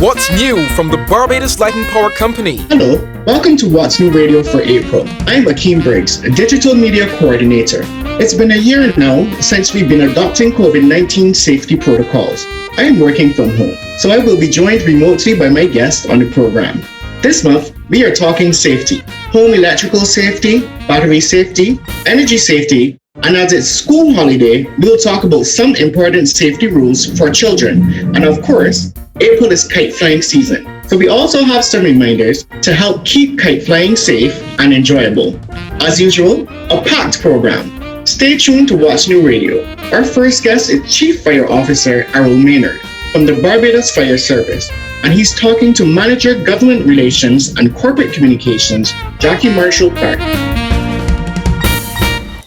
What's new from the Barbados Light and Power Company? Hello, welcome to What's New Radio for April. I'm Akeem Briggs, a digital media coordinator. It's been a year now since we've been adopting COVID-19 safety protocols. I am working from home, so I will be joined remotely by my guest on the program. This month, we are talking safety, home electrical safety, battery safety, energy safety, and as it's school holiday, we'll talk about some important safety rules for children. And of course, April is kite flying season. So we also have some reminders to help keep kite flying safe and enjoyable. As usual, a packed program. Stay tuned to What's New Radio. Our first guest is Chief Fire Officer Errol Maynard from the Barbados Fire Service. And he's talking to Manager Government Relations and Corporate Communications, Jackie Marshall Clark.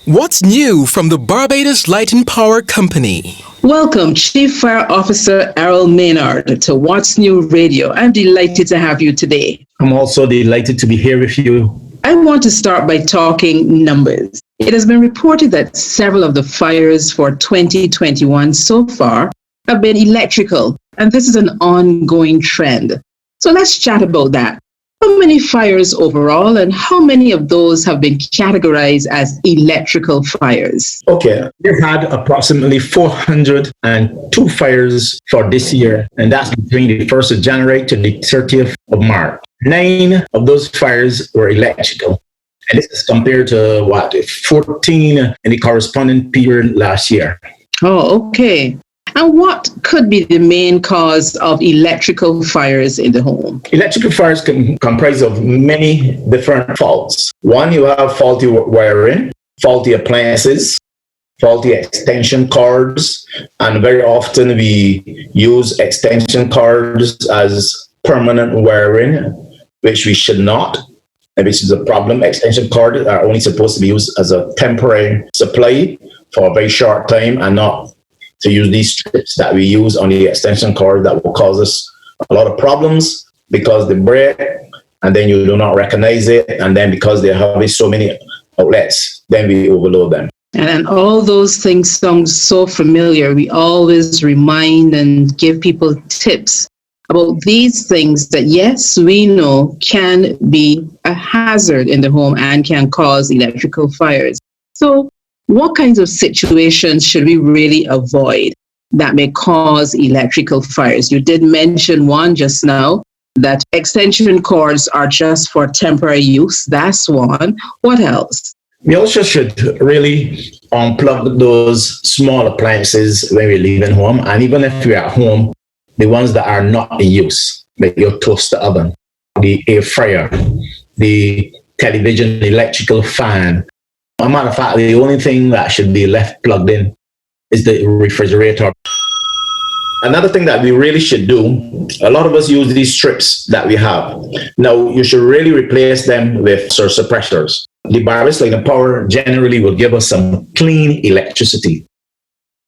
What's new from the Barbados Light and Power Company? Welcome, Chief Fire Officer Errol Maynard, to What's New Radio. I'm delighted to have you today. I'm also delighted to be here with you. I want to start by talking numbers. It has been reported that several of the fires for 2021 so far have been electrical, and this is an ongoing trend. So let's chat about that. How many fires overall, and how many of those have been categorized as electrical fires? Okay, we've had approximately 402 fires for this year, and that's between the 1st of January to the 30th of March. 9 of those fires were electrical, and this is compared to 14 in the corresponding period last year. Oh, okay. And what could be the main cause of electrical fires in the home? Electrical fires can comprise of many different faults. One, you have faulty wiring, faulty appliances, faulty extension cords, and very often we use extension cords as permanent wiring, which we should not, and which is a problem. Extension cords are only supposed to be used as a temporary supply for a very short time, and not to use these strips that we use on the extension cord that will cause us a lot of problems because they break and then you do not recognize it. And then because they have so many outlets, then we overload them. And all those things sound so familiar. We always remind and give people tips about these things that, yes, we know can be a hazard in the home and can cause electrical fires. So what kinds of situations should we really avoid that may cause electrical fires? You did mention one just now, that extension cords are just for temporary use. That's one. What else? We also should really unplug those small appliances when we're leaving home. And even if we're at home, the ones that are not in use, like your toaster oven, the air fryer, the television, electrical fan. As a matter of fact, the only thing that should be left plugged in is the refrigerator. Another thing that we really should do, a lot of us use these strips that we have. Now, you should really replace them with surge suppressors. The Barbados Light and Power generally will give us some clean electricity.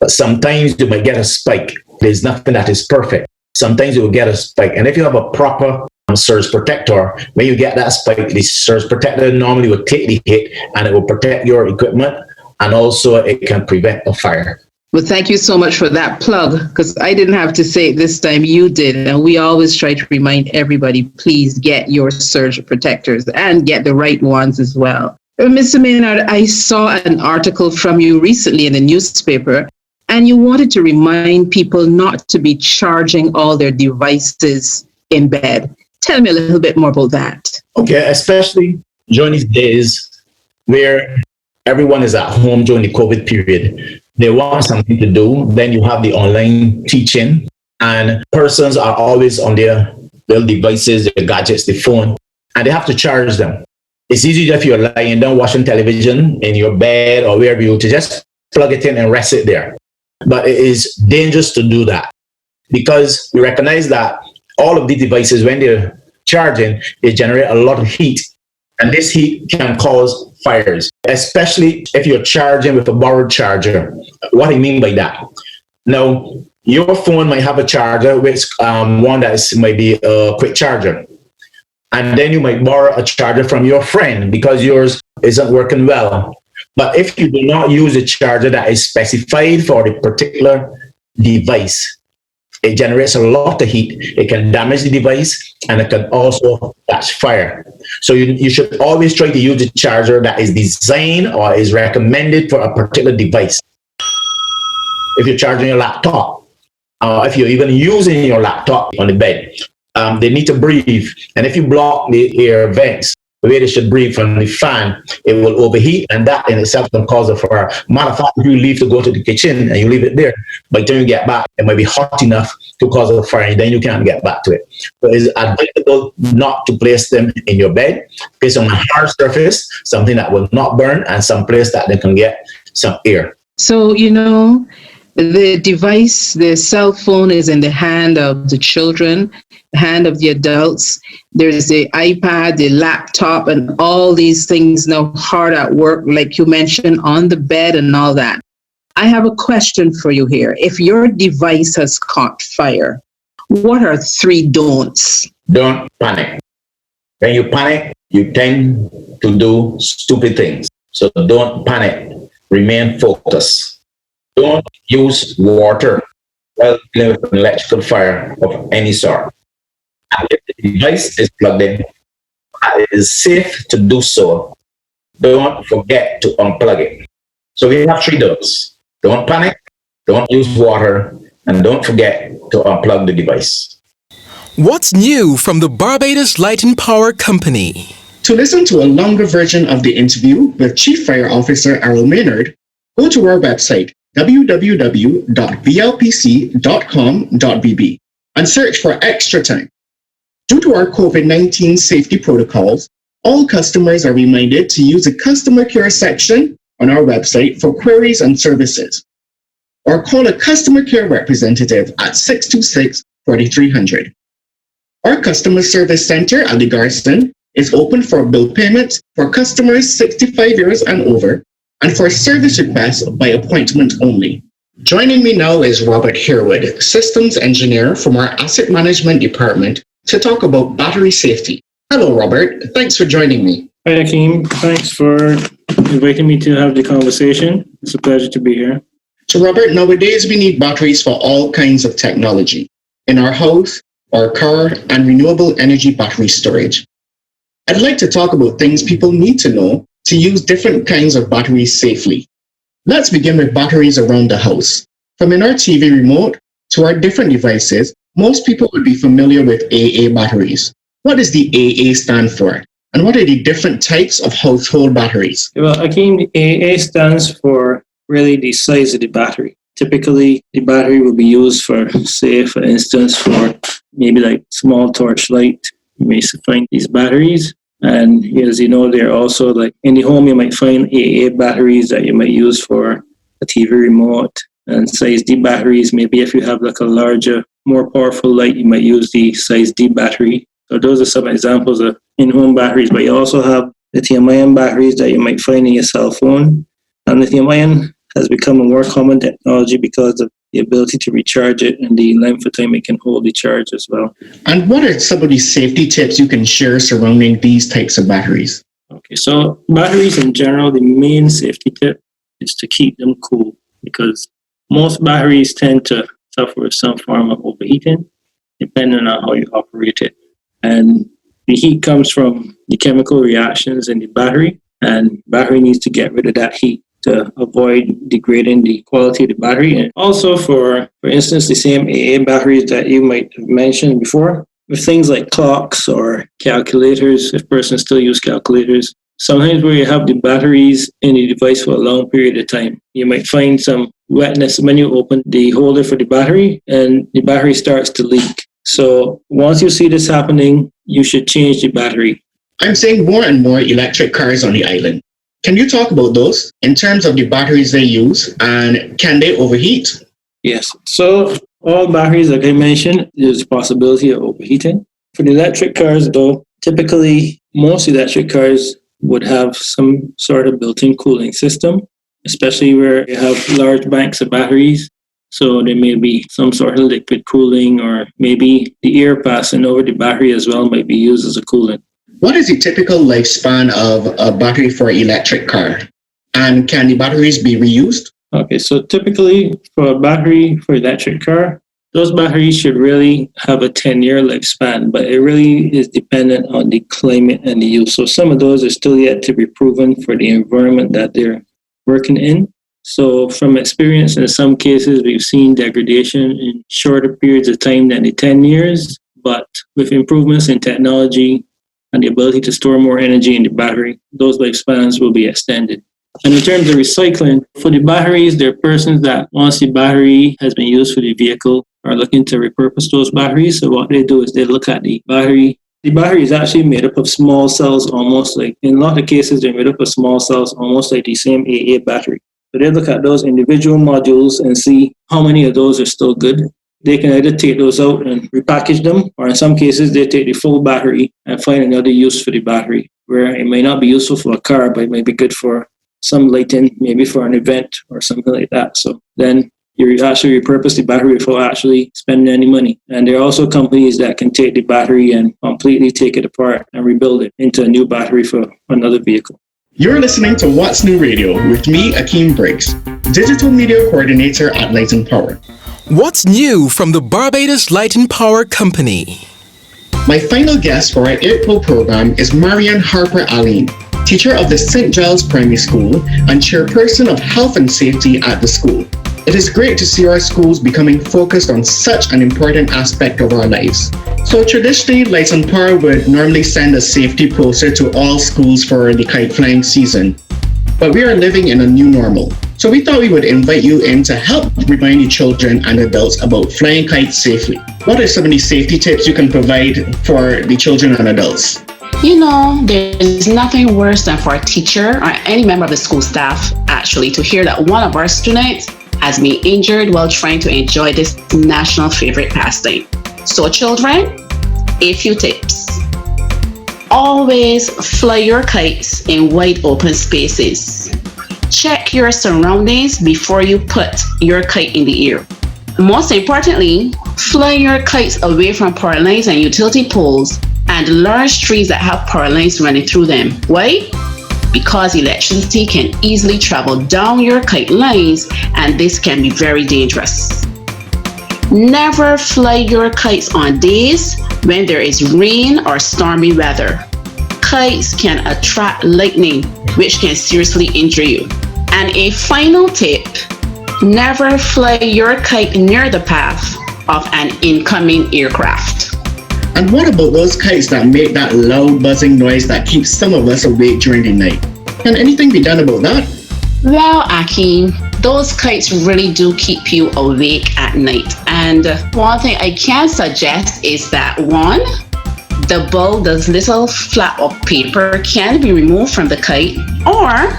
But sometimes you might get a spike. There's nothing that is perfect. Sometimes you will get a spike. And if you have a proper surge protector, when you get that spike, the surge protector normally will take the hit and it will protect your equipment, and also it can prevent a fire. Well, thank you so much for that plug, because I didn't have to say it this time, you did. And we always try to remind everybody, please get your surge protectors and get the right ones as well. Mr. Maynard, I saw an article from you recently in the newspaper, and you wanted to remind people not to be charging all their devices in bed. Tell me a little bit more about that. Okay, especially during these days where everyone is at home during the COVID period, they want something to do. Then you have the online teaching, and persons are always on their devices, their gadgets, the phone, and they have to charge them. It's easy if you're lying down watching television in your bed or wherever you to just plug it in and rest it there. But it is dangerous to do that because we recognize that all of these devices, when they're charging, they generate a lot of heat. And this heat can cause fires, especially if you're charging with a borrowed charger. What I mean by that? Now, your phone might have a charger, which one that might be a quick charger. And then you might borrow a charger from your friend because yours isn't working well. But if you do not use a charger that is specified for the particular device, it generates a lot of heat. It can damage the device and it can also catch fire. So you should always try to use the charger that is designed or is recommended for a particular device. If you're charging your laptop, if you're even using your laptop on the bed, they need to breathe. And if you block the air vents, the way they should breathe from the fan, it will overheat, and that in itself can cause a fire. Matter of fact, if you leave to go to the kitchen and you leave it there, by the time you get back, it might be hot enough to cause a fire, and then you can't get back to it. So it's advisable not to place them in your bed. Place on a hard surface, something that will not burn, and some place that they can get some air. So, the device, the cell phone is in the hand of the children, the hand of the adults. There's the iPad, the laptop, and all these things now hard at work, like you mentioned, on the bed and all that. I have a question for you here. If your device has caught fire, what are 3 don'ts? Don't panic. When you panic, you tend to do stupid things. So don't panic. Remain focused. Don't use water while dealing with an electrical fire of any sort. And if the device is plugged in, it is safe to do so. Don't forget to unplug it. So we have 3 don'ts. Don't panic, don't use water, and don't forget to unplug the device. What's new from the Barbados Light and Power Company? To listen to a longer version of the interview with Chief Fire Officer Errol Maynard, go to our website, www.blpc.com.bb, and search for Extra Time. Due to our COVID-19 safety protocols, all customers are reminded to use the customer care section on our website for queries and services, or call a customer care representative at 626-4300. Our customer service center at the Garston is open for bill payments for customers 65 years and over, and for service requests by appointment only. Joining me now is Robert Harewood, Systems Engineer from our Asset Management Department, to talk about battery safety. Hello, Robert. Thanks for joining me. Hi, Akeem. Thanks for inviting me to have the conversation. It's a pleasure to be here. So, Robert, nowadays we need batteries for all kinds of technology in our house, our car, and renewable energy battery storage. I'd like to talk about things people need to know to use different kinds of batteries safely. Let's begin with batteries around the house. From in our TV remote to our different devices, most people would be familiar with AA batteries. What does the AA stand for? And what are the different types of household batteries? Well, Akeem, the AA stands for really the size of the battery. Typically, the battery will be used for, say, for instance, for maybe like small torchlight. You may find these batteries. And as you know, they're also like in the home, you might find AA batteries that you might use for a TV remote, and size D batteries. Maybe if you have like a larger, more powerful light, you might use the size D battery. So those are some examples of in-home batteries. But you also have lithium-ion batteries that you might find in your cell phone. And lithium-ion has become a more common technology because of the ability to recharge it and the length of time it can hold the charge as well. And what are some of the safety tips you can share surrounding these types of batteries? Okay, so batteries in general, the main safety tip is to keep them cool, because most batteries tend to suffer with some form of overheating, depending on how you operate it. And the heat comes from the chemical reactions in the battery, and battery needs to get rid of that heat to avoid degrading the quality of the battery. And also for instance, the same AA batteries that you might have mentioned before, with things like clocks or calculators, if persons still use calculators, sometimes where you have the batteries in the device for a long period of time, you might find some wetness when you open the holder for the battery and the battery starts to leak. So once you see this happening, you should change the battery. I'm seeing more and more electric cars on the island. Can you talk about those in terms of the batteries they use, and can they overheat? Yes. So all batteries, like I mentioned, there's a possibility of overheating. For the electric cars, though, typically most electric cars would have some sort of built-in cooling system, especially where you have large banks of batteries. So there may be some sort of liquid cooling, or maybe the air passing over the battery as well might be used as a coolant. What is the typical lifespan of a battery for an electric car? And can the batteries be reused? Okay, so typically for a battery for electric car, those batteries should really have a 10-year lifespan, but it really is dependent on the climate and the use. So some of those are still yet to be proven for the environment that they're working in. So from experience, in some cases, we've seen degradation in shorter periods of time than the 10 years, but with improvements in technology and the ability to store more energy in the battery, those lifespans will be extended. And in terms of recycling, for the batteries, there are persons that once the battery has been used for the vehicle are looking to repurpose those batteries. So what they do is they look at the battery. The battery is actually made up of small cells, almost like, in a lot of cases, they're made up of small cells, almost like the same AA battery. So they look at those individual modules and see how many of those are still good. They can either take those out and repackage them, or in some cases, they take the full battery and find another use for the battery, where it may not be useful for a car, but it may be good for some lighting, maybe for an event or something like that. So then you actually repurpose the battery before actually spending any money. And there are also companies that can take the battery and completely take it apart and rebuild it into a new battery for another vehicle. You're listening to What's New Radio with me, Akeem Briggs, Digital Media Coordinator at Light and Power. What's new from the Barbados Light and Power Company? My final guest for our April program is Marianne Harper Aline, teacher of the St. Giles Primary School and chairperson of Health and Safety at the school. It is great to see our schools becoming focused on such an important aspect of our lives. So traditionally, Light and Power would normally send a safety poster to all schools for the kite flying season. But we are living in a new normal. So we thought we would invite you in to help remind the children and adults about flying kites safely. What are some of the safety tips you can provide for the children and adults? You know, there's nothing worse than for a teacher or any member of the school staff actually to hear that one of our students has been injured while trying to enjoy this national favorite pastime. So children, a few tips. Always fly your kites in wide open spaces. Check your surroundings before you put your kite in the air. Most importantly, fly your kites away from power lines and utility poles and large trees that have power lines running through them. Why? Because electricity can easily travel down your kite lines, and this can be very dangerous. Never fly your kites on days when there is rain or stormy weather. Kites can attract lightning, which can seriously injure you. And a final tip, never fly your kite near the path of an incoming aircraft. And what about those kites that make that loud buzzing noise that keeps some of us awake during the night? Can anything be done about that? Well, Akeem, those kites really do keep you awake at night. And one thing I can suggest is that one, the bulb, this little flap of paper can be removed from the kite, or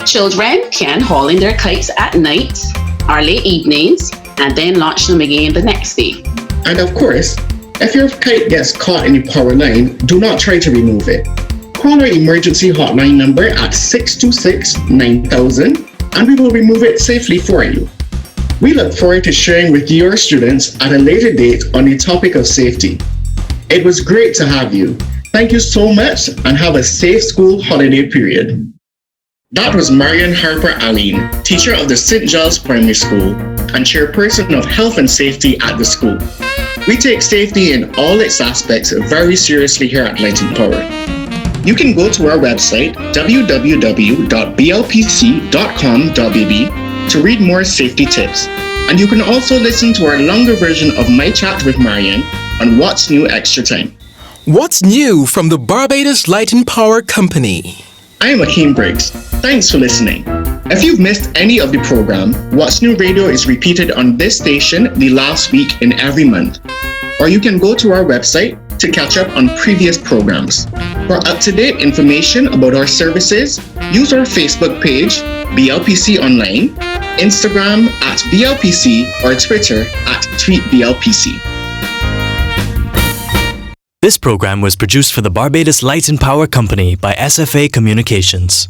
children can haul in their kites at night or late evenings and then launch them again the next day. And of course, if your kite gets caught in a power line, do not try to remove it. Call our emergency hotline number at 626-9000 and we will remove it safely for you. We look forward to sharing with your students at a later date on the topic of safety. It was great to have you. Thank you so much and have a safe school holiday period. That was Marianne Harper Aline, teacher of the St. Giles Primary School and chairperson of Health and Safety at the school. We take safety in all its aspects very seriously here at Light and Power. You can go to our website, www.blpc.com.bb, to read more safety tips. And you can also listen to our longer version of my chat with Marianne on What's New Extra Time. What's new from the Barbados Light and Power Company? I am Akeem Briggs. Thanks for listening. If you've missed any of the program, What's New Radio is repeated on this station the last week in every month. Or you can go to our website to catch up on previous programs. For up-to-date information about our services, use our Facebook page, BLPC Online, Instagram at BLPC, or Twitter at TweetBLPC. This program was produced for the Barbados Light and Power Company by SFA Communications.